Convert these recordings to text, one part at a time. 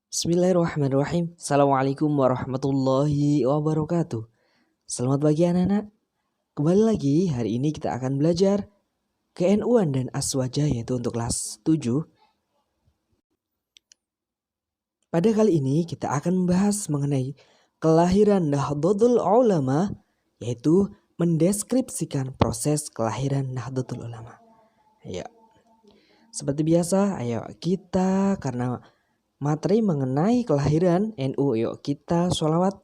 Bismillahirrahmanirrahim. Assalamualaikum warahmatullahi wabarakatuh. Selamat pagi anak-anak. Kembali lagi, hari ini kita akan belajar KNU-an dan Aswaja yaitu untuk kelas 7. Pada kali ini kita akan membahas mengenai kelahiran Nahdlatul Ulama, yaitu mendeskripsikan proses kelahiran Nahdlatul Ulama. Ayo. Seperti biasa, ayo kita karena materi mengenai kelahiran NU, yuk kita sholawat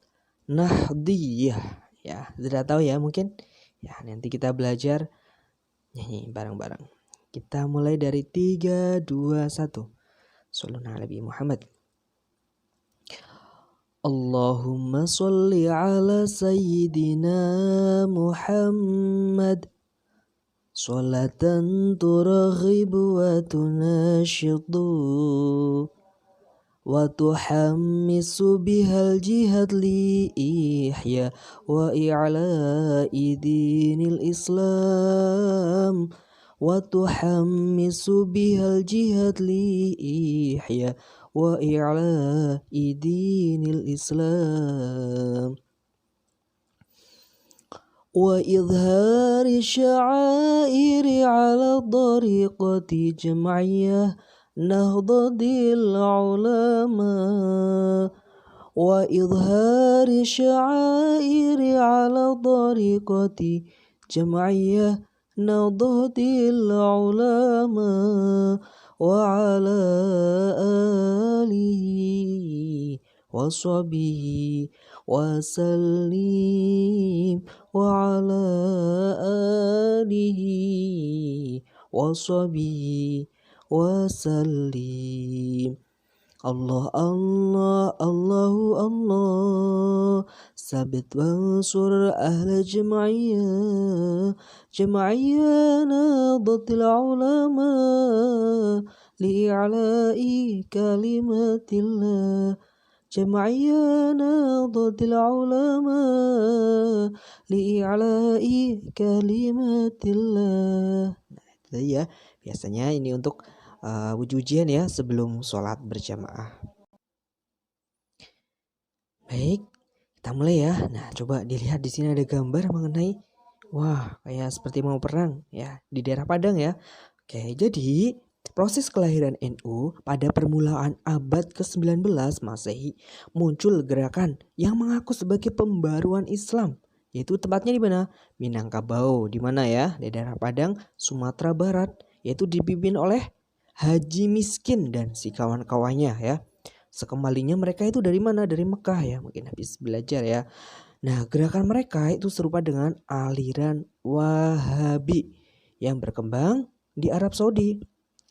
Nahdiyah. Ya, sudah tahu ya mungkin. Ya, nanti kita belajar nyanyi bareng-bareng. Kita mulai dari 3, 2, 1. Shollallahu Nabi Muhammad. Allahumma sholli ala Sayyidina Muhammad. Sholatan turaghibu wa tunashidu وتحمس بها الجهاد لإحياء وإعلاء دين الإسلام وتحمس بها الجهاد لإحياء وإعلاء دين الإسلام وإظهار الشعائر على طريقة جمعية نهضة العلماء وإظهار الشعائر على طريقة جمعية نهضة العلماء وعلى آله وصحبه وسلم وعلى آله وصحبه وسلم الله الله الله الله ثبت وانصر أهل جمعية نهضة العلماء لإعلاء كلمة الله جمعية نهضة العلماء لإعلاء كلمة الله. Nah, itu ya. Biasanya ini untuk ujian ya sebelum sholat berjamaah. Baik, kita mulai ya. Nah, coba dilihat di sini ada gambar mengenai kayak seperti mau perang ya di daerah Padang ya. Oke, jadi proses kelahiran NU pada permulaan abad ke-19 Masehi muncul gerakan yang mengaku sebagai pembaruan Islam, yaitu tempatnya di mana? Minangkabau, di mana ya? Di daerah Padang, Sumatera Barat, yaitu dipimpin oleh Haji Miskin dan si kawan-kawannya ya. Sekembalinya mereka itu dari mana? Dari Mekah ya, mungkin habis belajar ya. Nah, gerakan mereka itu serupa dengan aliran Wahabi yang berkembang di Arab Saudi.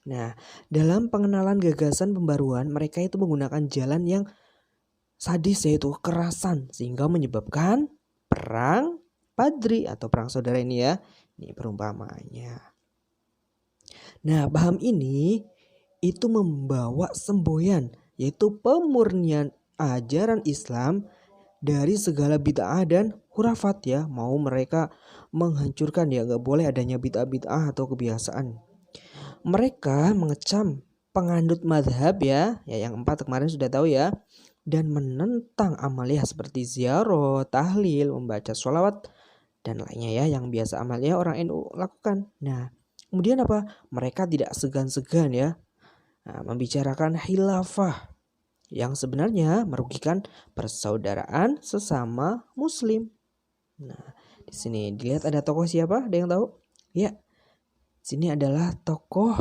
Nah, dalam pengenalan gagasan pembaruan, mereka itu menggunakan jalan yang sadis, yaitu kekerasan, sehingga menyebabkan perang Padri atau perang saudara ini ya. Ini perumpamaannya. Nah, paham ini itu membawa semboyan, yaitu pemurnian ajaran Islam dari segala bid'ah dan hurafat ya. Mau mereka menghancurkan ya, gak boleh adanya bid'ah atau kebiasaan. Mereka mengecam pengandut madhab ya yang 4 kemarin sudah tahu ya, dan menentang amalia seperti ziarah, tahlil, membaca sholawat dan lainnya ya yang biasa amalia orang NU lakukan. Nah, kemudian apa? Mereka tidak segan-segan ya membicarakan khilafah yang sebenarnya merugikan persaudaraan sesama muslim. Nah, di sini dilihat ada tokoh siapa? Ada yang tahu? Ya. Sini adalah tokoh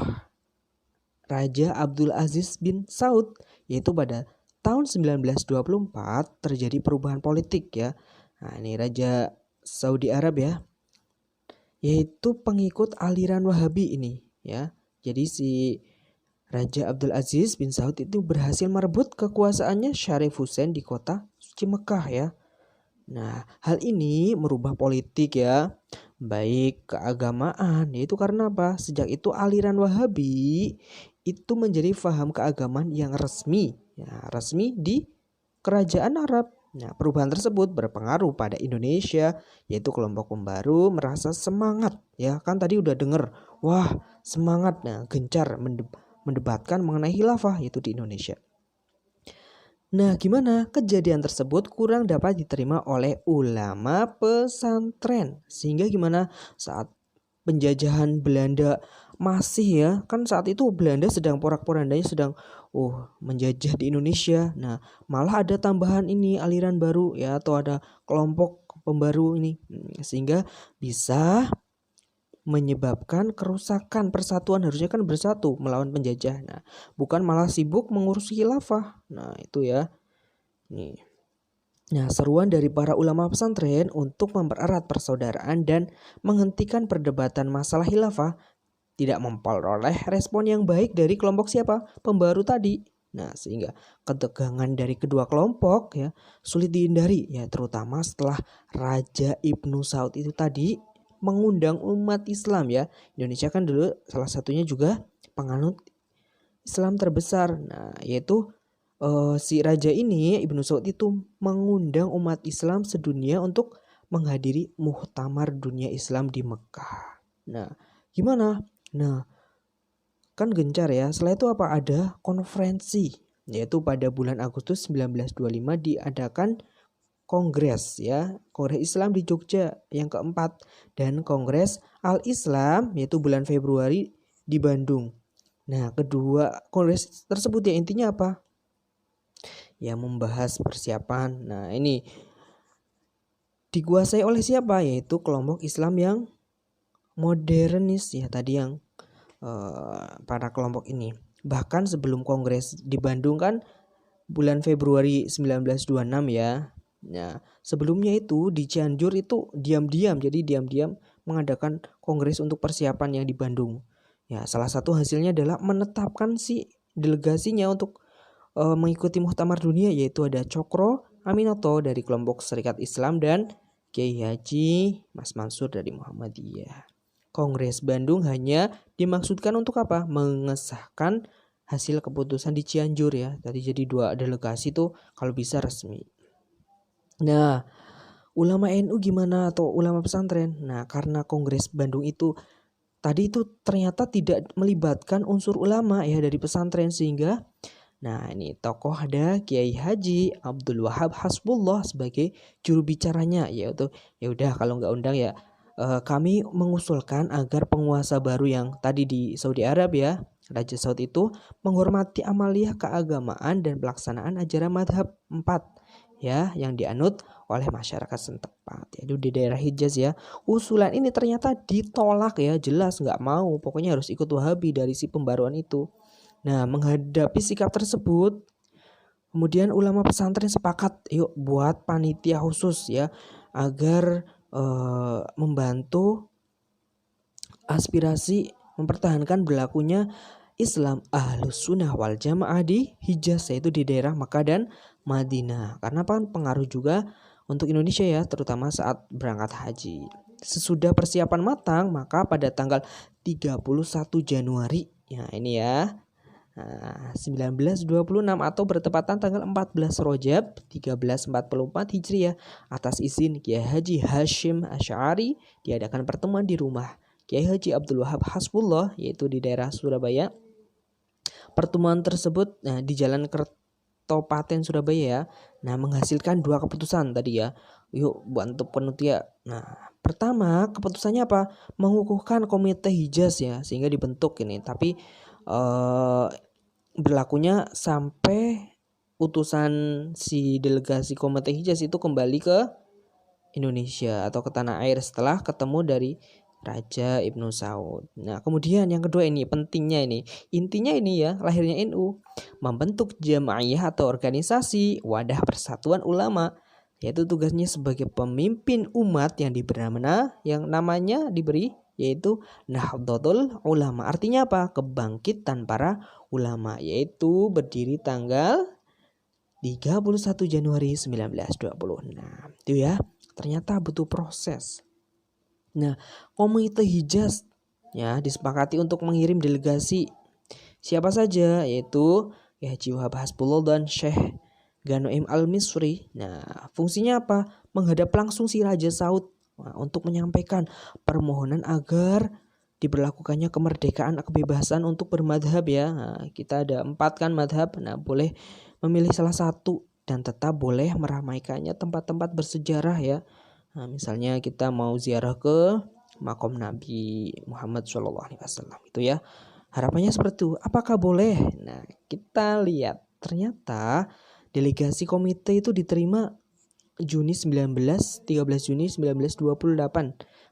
Raja Abdul Aziz bin Saud, yaitu pada tahun 1924 terjadi perubahan politik ya. Nah, ini Raja Saudi Arab ya, yaitu pengikut aliran Wahabi ini ya. Jadi si Raja Abdul Aziz bin Saud itu berhasil merebut kekuasaannya Syarif Hussein di kota suci Mekah ya. Nah, hal ini merubah politik ya, baik keagamaan, yaitu karena apa? Sejak itu aliran Wahabi itu menjadi faham keagamaan yang resmi di kerajaan Arab. Nah, perubahan tersebut berpengaruh pada Indonesia, yaitu kelompok pembaru merasa semangat ya. Kan tadi udah denger, semangat gencar mendebatkan mengenai khilafah itu di Indonesia. Nah, gimana? Kejadian tersebut kurang dapat diterima oleh ulama pesantren. Sehingga gimana? Saat penjajahan Belanda masih ya, kan saat itu Belanda sedang porak-porandanya sedang menjajah di Indonesia. Nah, malah ada tambahan ini aliran baru ya, atau ada kelompok pembaru ini. Sehingga bisa menyebabkan kerusakan persatuan, harusnya kan bersatu melawan penjajah. Nah, bukan malah sibuk mengurus khilafah. Nah, itu ya. Nih. Nah, seruan dari para ulama pesantren untuk mempererat persaudaraan dan menghentikan perdebatan masalah khilafah tidak memperoleh respon yang baik dari kelompok siapa? Pembaru tadi. Nah, sehingga ketegangan dari kedua kelompok ya sulit dihindari ya, terutama setelah Raja Ibnu Saud itu tadi mengundang umat Islam ya. Indonesia kan dulu salah satunya juga penganut Islam terbesar. Nah, yaitu si raja ini Ibnu Saud itu mengundang umat Islam sedunia untuk menghadiri Muktamar Dunia Islam di Mekah. Nah, gimana? Nah, kan gencar ya. Setelah itu apa? Ada konferensi, yaitu pada bulan Agustus 1925 diadakan kongres ya, Kongres Islam di Jogja yang keempat, dan Kongres Al-Islam yaitu bulan Februari di Bandung. Nah, kedua kongres tersebut ya intinya apa? Ya membahas persiapan. Nah, ini dikuasai oleh siapa? Yaitu kelompok Islam yang modernis ya, tadi yang para kelompok ini. Bahkan sebelum kongres di Bandung kan bulan Februari 1926 ya. Nah, sebelumnya itu di Cianjur itu diam-diam mengadakan kongres untuk persiapan yang di Bandung. Ya, salah satu hasilnya adalah menetapkan si delegasinya untuk mengikuti Muktamar Dunia, yaitu ada Cokro Aminoto dari kelompok Serikat Islam dan Kiai Haji Mas Mansur dari Muhammadiyah. Kongres Bandung hanya dimaksudkan untuk apa? Mengesahkan hasil keputusan di Cianjur ya. Tadi jadi 2 delegasi tuh kalau bisa resmi. Nah, ulama NU gimana atau ulama pesantren? Nah, karena Kongres Bandung itu tadi itu ternyata tidak melibatkan unsur ulama ya dari pesantren, sehingga ini tokoh ada Kiai Haji Abdul Wahab Hasbullah sebagai juru bicaranya, yaitu ya udah kalau nggak undang ya kami mengusulkan agar penguasa baru yang tadi di Saudi Arab ya, Raja Saud itu menghormati amaliyah keagamaan dan pelaksanaan ajaran madhab 4 ya yang dianut oleh masyarakat setempat, yaitu di daerah Hijaz ya. Usulan ini ternyata ditolak ya, jelas nggak mau, pokoknya harus ikut Wahabi dari si pembaruan itu. Nah, menghadapi sikap tersebut, kemudian ulama pesantren sepakat yuk buat panitia khusus ya agar membantu aspirasi mempertahankan berlakunya Islam Ahlus Sunnah wal Jamaah di Hijaz, yaitu di daerah Makkah dan Madinah. Karena kan pengaruh juga untuk Indonesia ya, terutama saat berangkat haji. Sesudah persiapan matang, maka pada tanggal 31 Januari ya ini ya 1926 atau bertepatan tanggal 14 Rajab 1344 Hijriah, atas izin Kiai Haji Hashim Asy'ari diadakan pertemuan di rumah Kiai Haji Abdul Wahab Hasbullah, yaitu di daerah Surabaya. Pertemuan tersebut di Jalan Kertopaten Surabaya ya. Nah, menghasilkan 2 keputusan tadi ya. Yuk bantu panitia. Nah, pertama keputusannya apa? Mengukuhkan komite Hijaz ya, sehingga dibentuk ini. Tapi berlakunya sampai utusan si delegasi komite Hijaz itu kembali ke Indonesia atau ke tanah air setelah ketemu dari Raja Ibnu Saud. Nah, kemudian yang kedua ini pentingnya ini. Intinya ini ya, lahirnya NU membentuk jamaiyah atau organisasi wadah persatuan ulama, yaitu tugasnya sebagai pemimpin umat yang namanya diberi yaitu Nahdlatul Ulama. Artinya apa? Kebangkitan para ulama, yaitu berdiri tanggal 31 Januari 1920. Nah, itu ya. Ternyata butuh proses. Nah, komite Hijaz ya disepakati untuk mengirim delegasi siapa saja, yaitu Haji Wahab Hasbullah dan Syekh Ghanaim Al-Misri. Nah, fungsinya apa? Menghadap langsung si Raja Saud untuk menyampaikan permohonan agar diberlakukannya kemerdekaan kebebasan untuk bermadhab ya. Nah, kita ada 4 kan madhab. Nah, boleh memilih salah satu dan tetap boleh meramaikannya tempat-tempat bersejarah ya. Nah, misalnya kita mau ziarah ke makom Nabi Muhammad SAW itu ya. Harapannya seperti itu. Apakah boleh? Nah, kita lihat ternyata delegasi komite itu diterima Juni 13 Juni 1928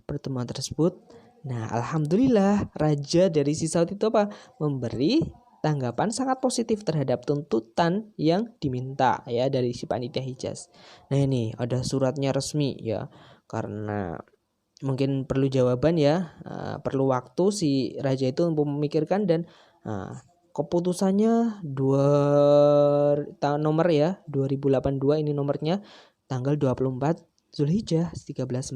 pertemuan tersebut. Nah, alhamdulillah raja dari si Saud itu apa? Memberi tanggapan sangat positif terhadap tuntutan yang diminta ya dari si panitia Hijaz. Nah, ini ada suratnya resmi ya. Karena mungkin perlu jawaban ya, perlu waktu si raja itu untuk memikirkan dan keputusannya nomor ya 2082 ini nomornya tanggal 24 Zulhijjah 1346.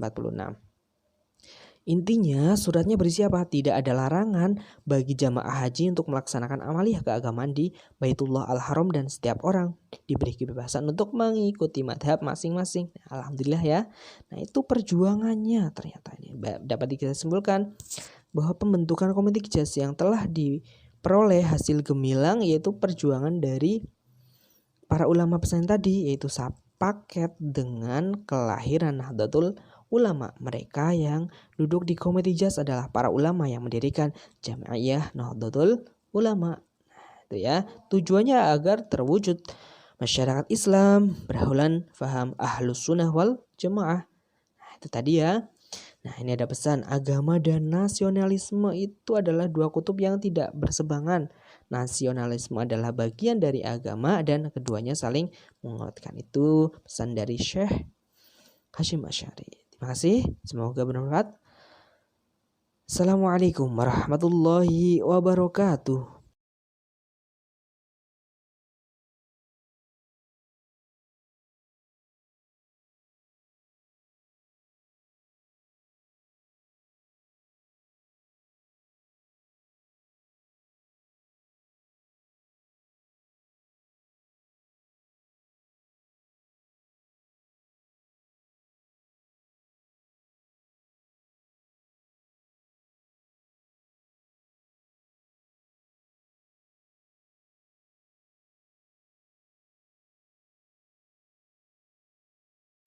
Intinya suratnya berisi apa? Tidak ada larangan bagi jamaah haji untuk melaksanakan amaliyah keagamaan di Baitullah Al-Haram dan setiap orang diberi kebebasan untuk mengikuti madhab masing-masing. Alhamdulillah ya. Nah, itu perjuangannya ternyata ini dapat kita simpulkan bahwa pembentukan komite Hijaz yang telah diperoleh hasil gemilang yaitu perjuangan dari para ulama pesantren tadi, yaitu sepaket dengan kelahiran Nahdlatul Ulama. Mereka yang duduk di komite Hijaz adalah para ulama yang mendirikan Jamiah Nahdlatul Ulama. Nah, itu ya. Tujuannya agar terwujud masyarakat Islam berhaulan faham Ahlus Sunnah wal Jamaah. Nah, itu tadi ya. Nah, ini ada pesan, agama dan nasionalisme itu adalah dua kutub yang tidak berseberangan. Nasionalisme adalah bagian dari agama dan keduanya saling menguatkan. Itu pesan dari Syekh Hasyim Asy'ari. Terima kasih, semoga bermanfaat. Assalamualaikum warahmatullahi wabarakatuh.